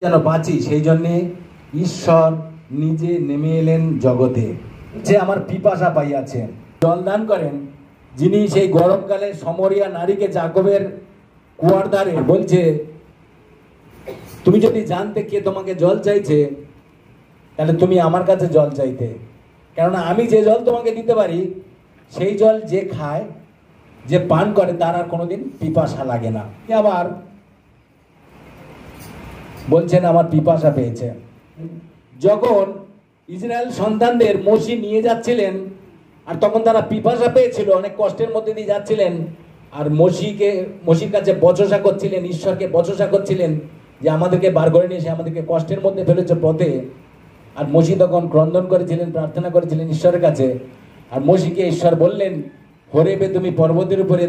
যেন বাঁচি, সেই জন্যে ঈশ্বর নিজে নেমে এলেন জগতে। যে আমার পিপাসা পাইয়াছে, জল দান করেন যিনি সেই গরমকালে সমরিয়া নারীকে যাকবের কুয়ার ধারে বলছে, তুমি যদি জানতে কে তোমাকে জল চাইছে তাহলে তুমি আমার কাছে জল চাইতে, কেননা আমি যে জল তোমাকে দিতে পারি সেই জল যে খায়, যে পান করে তার আর কোনোদিন পিপাসা লাগে না। আবার বলছেন আমার পিপাসা পেয়েছে। যখন ইসরায়েল সন্তানদের মসি নিয়ে যাচ্ছিলেন আর তখন তারা পিপাসা পেয়েছিল, অনেক কষ্টের মধ্যে দিয়ে যাচ্ছিলেন, আর মসির কাছে বচসা করছিলেন, ঈশ্বরকে বচসা করছিলেন যে আমাদেরকে বার করে নিয়ে এসে আমাদেরকে কষ্টের মধ্যে ফেলেছে পথে। আর মসি তখন ক্রন্দন করেছিলেন, প্রার্থনা করেছিলেন ঈশ্বরের কাছে। আর মসিকে ঈশ্বর বললেন, হরেবে তুমি পর্বতের উপরে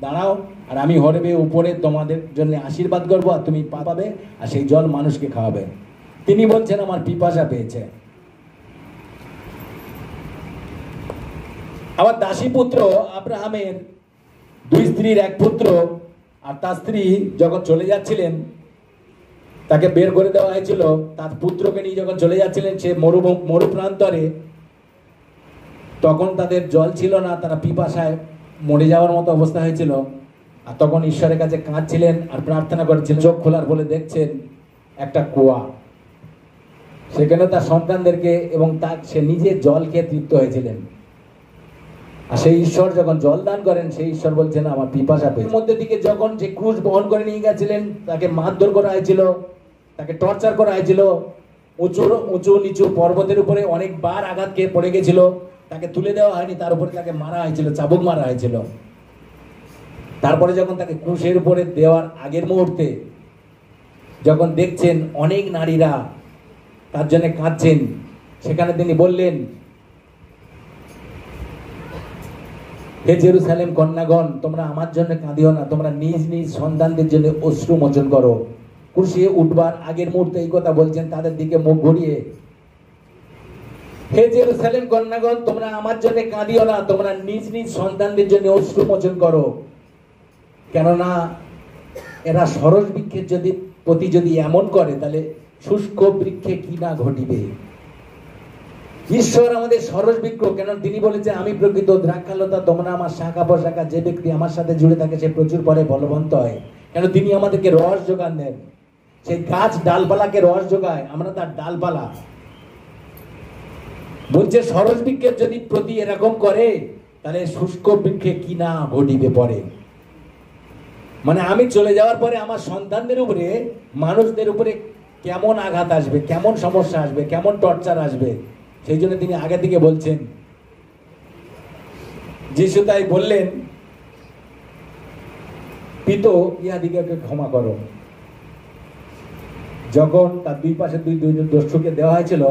দাঁড়াও, আর আমি হরেবে উপরে তোমাদের জন্য আশীর্বাদ করবো, আর তুমি পাবে, আর সেই জল মানুষকে খাওয়াবে। তিনি বলছেন আমার পিপাসা পেয়েছে। আবার দাসী পুত্র আব্রাহামের দুই স্ত্রীর এক পুত্র, আর তার স্ত্রী যখন চলে যাচ্ছিলেন, তাকে বের করে দেওয়া হয়েছিল, তার পুত্রকে নিয়ে যখন চলে যাচ্ছিলেন সে মরুপ্রান্তরে, তখন তাদের জল ছিল না, তারা পিপাসায় মরে যাওয়ার মতো অবস্থা হয়েছিল। আর তখন ঈশ্বরের কাছে কাঁদছিলেন আর প্রার্থনা করেছিলেন। চোখ খোলার বলে দেখছেন একটা কুয়া, সেখানে তার সন্তানদেরকে এবং সে নিজে জল খেয়ে তৃপ্ত হয়েছিলেন। আর সেই ঈশ্বর যখন জল দান করেন, সেই ঈশ্বর বলছেন আমার পিপাসা পেয়েছে। মধ্যে দিকে যখন যে ক্রুশ বহন করে নিয়ে গেছিলেন, তাকে মারধর করা হয়েছিল, তাকে টর্চার করা হয়েছিল, উঁচু নিচু পর্বতের উপরে অনেকবার আঘাত খেয়ে পড়ে গেছিল, তাকে তুলে দেওয়া হয়নি, তার উপরে তাকে মারা হয়েছিল, চাবুক মারা হয়েছিল। তারপরে যখন তাকে ক্রুশের উপরে দেওয়ার আগের মুহূর্তে যখন দেখছেন অনেক নারীরা তার জন্য কাঁদছেন, সেখানে তিনি বললেন, হে জেরুসালেম কন্যাগণ, তোমরা আমার জন্য কাঁদিও না, তোমরা নিজ নিজ সন্তানদের জন্য অশ্রু মোচন করো। ক্রুশে উঠবার আগের মুহূর্তে এই কথা বলছেন তাদের দিকে মুখ ঘুরিয়ে, হে জেরুসালেম কন্যাগণ, তোমরা আমার জন্য কাঁদিও না, তোমরা নিজ নিজ সন্তানদের জন্য অশ্রু মোচন করো। কেননা এরা সরস বৃক্ষের প্রতি যদি এমন করে, তাহলে শুষ্ক বৃক্ষে কি না ঘটিবে। ঈশ্বর আমাদের সরস বৃক্ষ, কেন তিনি বলেছেন আমি প্রকৃত দ্রাক্ষালতা, তোমরা আমার শাখা প্রশাখা। যে ব্যক্তি আমার সাথে জুড়ে থাকে সে প্রচুর পরে বলবন্ত হয়, কেন তিনি আমাদেরকে রস যোগান দেন। সেই গাছ ডালপালাকে রস যোগায়, আমরা তার ডালপালা। বলছে সরস বৃক্ষের যদি প্রতি এরকম করে, তাহলে শুষ্ক বৃক্ষে কি না ঘটিবে পরে। মানে আমি চলে যাওয়ার পরে আমার সন্তানদের উপরে, মানুষদের উপরে কেমন আঘাত আসবে, কেমন সমস্যা আসবে, কেমন টর্চার আসবে, সেই জন্য তিনি আগে থেকে বলছেন। যিশু তাই বললেন, পিতো ইহাদিগকে ক্ষমা করো। যখন তার দুই পাশে দুইজন দস্যুকে দেওয়া হয়েছিল,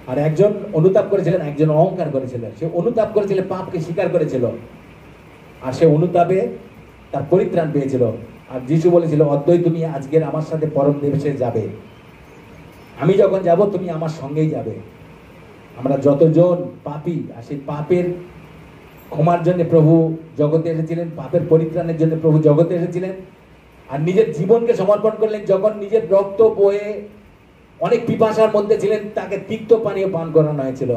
আর একজন অনুতাপ করেছিলেন, একজন অহংকার করেছিলেন। সে অনুতাপ করেছিল, পাপকে স্বীকার করেছিল, আর সে অনুতাপে তার পরিত্রাণ পেয়েছিল। আর যিশু বলেছিল, অদ্বৈ তুমি আজকের আমার সাথে পরম দেশে যাবে, আমি যখন যাব তুমি আমার সঙ্গেই যাবে। আমরা যতজন পাপী, আর সেই পাপের ক্ষমার জন্য প্রভু জগতে এসেছিলেন, পাপের পরিত্রাণের জন্য প্রভু জগতে এসেছিলেন, আর নিজের জীবনকে সমর্পণ করলেন। যখন নিজের রক্ত বয়ে অনেক পিপাসার মধ্যে ছিলেন, তাকে তিক্ত পানীয় পান করানো হয়েছিল।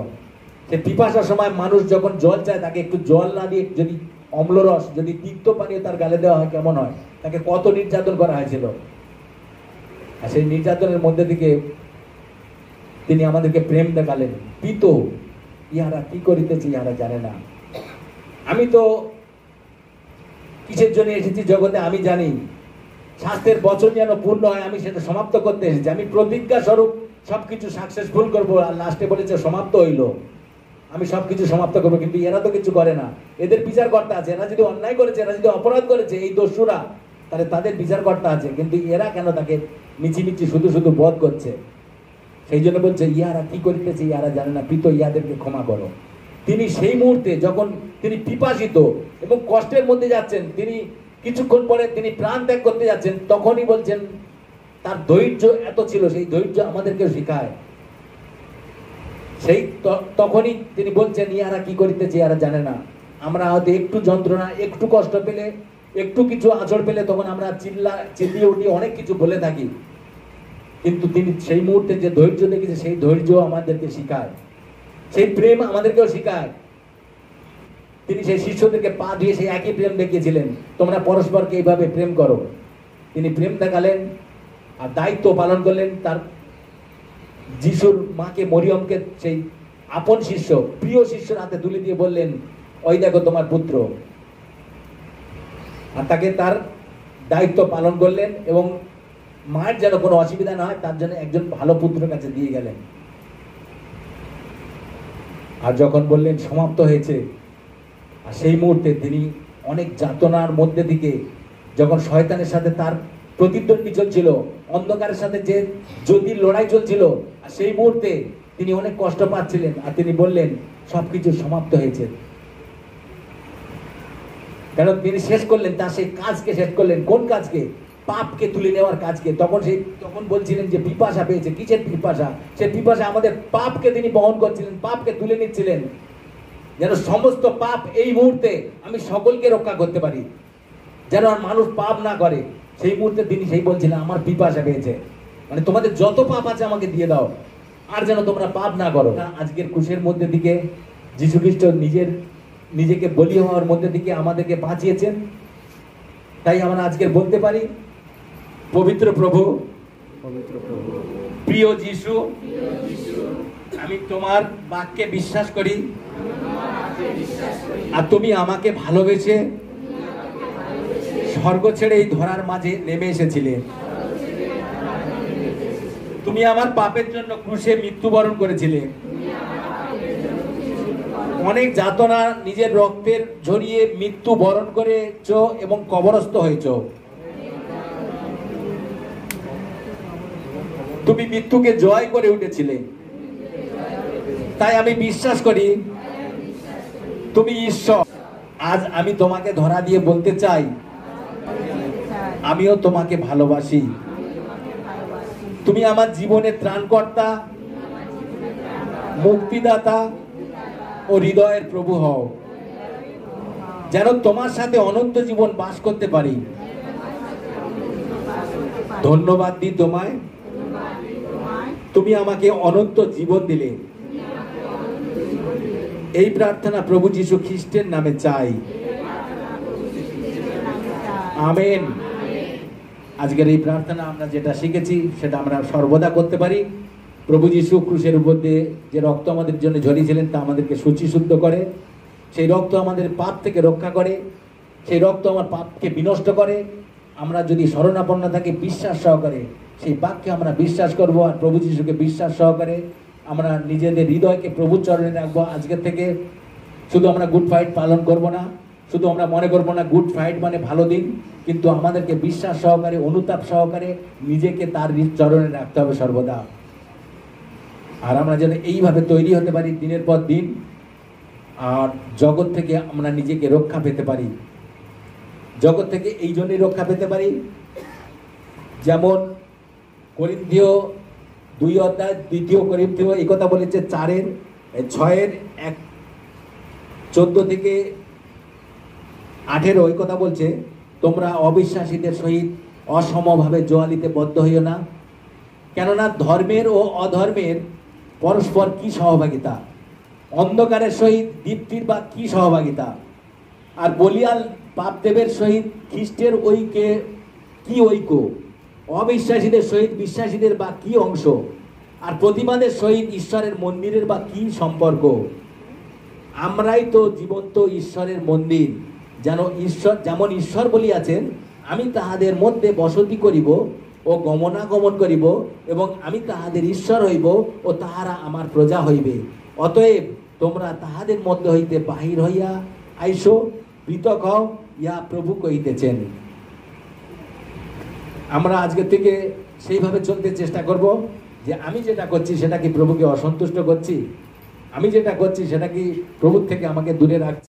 সে পিপাসার সময় মানুষ যখন জল চায়, তাকে একটু জল না দিয়ে যদি অম্লরস, যদি তিক্ত পানীয় তার গালে দেওয়া হয় কেমন হয়, তাকে কত নির্যাতন করা হয়েছিল। আর সেই নির্যাতনের মধ্যে থেকে তিনি আমাদেরকে প্রেম দেখালেন। পিতো ইহারা কি করিতেছে, ইহারা জানে না। আমি তো কিসের জন্য এসেছি জগতে আমি জানি, শাস্ত্রের বচন যেন পূর্ণ হয়, আমি সেটা সমাপ্ত করতে এসেছি। আমি প্রতিজ্ঞা স্বরূপ সবকিছু সাকসেসফুল করবো, আর লাস্টে বলেছে সমাপ্ত হইল, আমি সবকিছু সমাপ্ত করবো। কিন্তু এরা তো কিছু করে না, এদের বিচারকর্তা আছে। এরা যদি অন্যায় করেছে, এরা যদি অপরাধ করেছে, এই দস্যুরা, তাহলে তাদের বিচারকর্তা আছে। কিন্তু এরা কেন তাকে মিছিমিছি শুধু শুধু বধ করছে? সেই জন্য বলছে ইহারা কি করিতেছে, ইহারা জানে না, পিতো ইহাদেরকে ক্ষমা করো। তিনি সেই মুহূর্তে যখন তিনি পিপাসিত এবং কষ্টের মধ্যে যাচ্ছেন, তিনি কিছুক্ষণ পরে তিনি প্রাণ ত্যাগ করতে যাচ্ছেন, তখনই বলছেন, তার ধৈর্য এত ছিল, সেই ধৈর্য আমাদেরকেও শিখায়। সেই তখনই তিনি বলছেন ইহারা কি করিতেছে, ইহারা জানে না। আমরা হয়তো একটু যন্ত্রণা, একটু কষ্ট পেলে, একটু কিছু আঁচড় পেলে, তখন আমরা চিল্লিয়ে উঠি, অনেক কিছু বলে থাকি। কিন্তু তিনি সেই মুহূর্তে যে ধৈর্য দেখেছে সেই ধৈর্য আমাদেরকে শিখায়, সেই প্রেম আমাদেরকেও শিখায়। তিনি সেই শিষ্যদেরকে পা ধুয়ে সেই একই প্রেম দেখিয়েছিলেন, তোমরা পরস্পরকে এইভাবে প্রেম করো। তিনি প্রেম দেখালেন আর দায়িত্ব পালন করলেন। তার যিশুর মাকে মরিয়মকে সেই আপন শিষ্য, প্রিয় শিষ্যর হাতে তুলে দিয়ে বললেন, ওই দেখো তোমার পুত্র। আর তাকে তার দায়িত্ব পালন করলেন এবং মায়ের যেন কোনো অসুবিধা না হয় তার জন্য একজন ভালো পুত্রের কাছে দিয়ে গেলেন। আর যখন বললেন সমাপ্ত হয়েছে, আর সেই মুহূর্তে তিনি অনেক যাতনার মধ্যে থেকে, যখন শয়তানের সাথে তার প্রতিদ্বন্দ্বী চলছিল, অন্ধকারের সাথে যে যদি লড়াই চলছিল, আর সেই মুহূর্তে তিনি অনেক কষ্ট পাচ্ছিলেন, আর তিনি বললেন সবকিছু সমাপ্ত হয়েছে। কারণ তিনি শেষ করলেন তার সেই কাজকে, শেষ করলেন। কোন কাজকে? পাপকে তুলে নেওয়ার কাজকে। তখন বলছিলেন যে পিপাসা পেয়েছে। কিসের পিপাসা? সে পিপাসা আমাদের পাপকে তিনি বহন করছিলেন, পাপকে তুলে নিচ্ছিলেন, যেন সমস্ত পাপ এই মুহূর্তে আমি সকলকে রক্ষা করতে পারি, যেন আর মানুষ পাপ না করে। সেই মুহূর্তে তিনি সেই বলছিলেন আমার পিপাসা পেয়েছে, মানে তোমাদের যত পাপ আছে আমাকে দিয়ে দাও, আর যেন তোমরা পাপ না করো। আজকের ক্রুশের মধ্যে দিকে যীশু খ্রিস্ট নিজেকে বলি হওয়ার মধ্যে দিকে আমাদেরকে বাঁচিয়েছেন। তাই আমরা আজকে বলতে পারি, পবিত্র প্রভু, প্রিয় যিশু, আমি তোমার বাক্যে বিশ্বাস করি, আর তুমি আমাকে ভালোবেসে স্বর্গ ছেড়ে এই ধরার মাঝে নেমে এসেছিলে। তুমি আমার পাপের জন্য ক্রুশে মৃত্যুবরণ করেছিলে, অনেক যাতনা নিজের রক্তের ঝরিয়ে মৃত্যু বরণ করেছ এবং কবরস্থ হয়েছ। তুমি মৃত্যুকে জয় করে উঠেছিলে। তাই আমি বিশ্বাস করি তুমি ঈশ্বর। আজ আমি তোমাকে ধরা দিয়ে বলতে চাই, আমিও তোমাকে ভালোবাসি। তুমি আমার জীবনের ত্রাণকর্তা, মুক্তিদাতা ও হৃদয়ের প্রভু হও, যেন তোমার সাথে অনন্ত জীবন বাস করতে পারি। ধন্যবাদ দিই তোমায়, তুমি আমাকে অনন্ত জীবন দিলে। এই প্রার্থনা প্রভু যীশু খ্রিস্টের নামে চাই, আমেন। আজকের এই প্রার্থনা আমরা যেটা শিখেছি সেটা আমরা সর্বদা করতে পারি। প্রভু যীশু ক্রুশের উপর দিয়ে যে রক্ত আমাদের জন্য ঝরিয়েছিলেন তা আমাদেরকে শুচিশুদ্ধ করে, সেই রক্ত আমাদের পাপ থেকে রক্ষা করে, সেই রক্ত আমার পাপকে বিনষ্ট করে। আমরা যদি শরণাপন্ন থাকি বিশ্বাস সহকারে, সেই বাক্যে আমরা বিশ্বাস করব, আর প্রভু যীশুকে বিশ্বাস সহকারে আমরা নিজেদের হৃদয়কে প্রভুর চরণে রাখবো। আজকের থেকে শুধু আমরা গুড ফ্রাইডে পালন করব না, শুধু আমরা মনে করবো না গুড ফ্রাইডে মানে ভালো দিন, কিন্তু আমাদেরকে বিশ্বাস সহকারে, অনুতাপ সহকারে নিজেকে তার চরণে রাখতে হবে সর্বদা। আর আমরা যেন এইভাবে তৈরি হতে পারি দিনের পর দিন, আর জগৎ থেকে আমরা নিজেকে রক্ষা পেতে পারি। জগৎ থেকে এই জন্যই রক্ষা পেতে পারি, যেমন করিন্থীয় 2 অধ্যায় 2 করিন্থীয় এই কথা বলেছে 4:14 থেকে 18 ওই কথা বলছে, তোমরা অবিশ্বাসীদের সহিত অসমভাবে জোয়ালিতে বদ্ধ হইও না, কেননা ধর্মের ও অধর্মের পরস্পর কি সহভাগিতা? অন্ধকারের সহিত দীপ্তির বা কি সহভাগিতা? আর বলিয়াল পাপদেবের সহিত খ্রিস্টের ঐক্যে কি ঐক্য? অবিশ্বাসীদের সহিত বিশ্বাসীদের বা কি অংশ? আর প্রতিমাদের সহিত ঈশ্বরের মন্দিরের বা কি সম্পর্ক? আমরাই তো জীবন্ত ঈশ্বরের মন্দির। যেমন ঈশ্বর বলিয়াছেন, আমি তাহাদের মধ্যে বসতি করিব ও গমনাগমন করিব, এবং আমি তাহাদের ঈশ্বর হইব ও তাহারা আমার প্রজা হইবে। অতএব তোমরা তাহাদের মধ্যে হইতে বাহির হইয়া আইসো, পৃথক হও, ইয়া প্রভু কহিতেছেন। আমরা আজকে থেকে সেইভাবে চলতে চেষ্টা করব যে আমি যেটা করছি সেটা কি প্রভুকে অসন্তুষ্ট করছি? আমি যেটা করছি সেটা কি প্রভুর থেকে আমাকে দূরে রাখছি?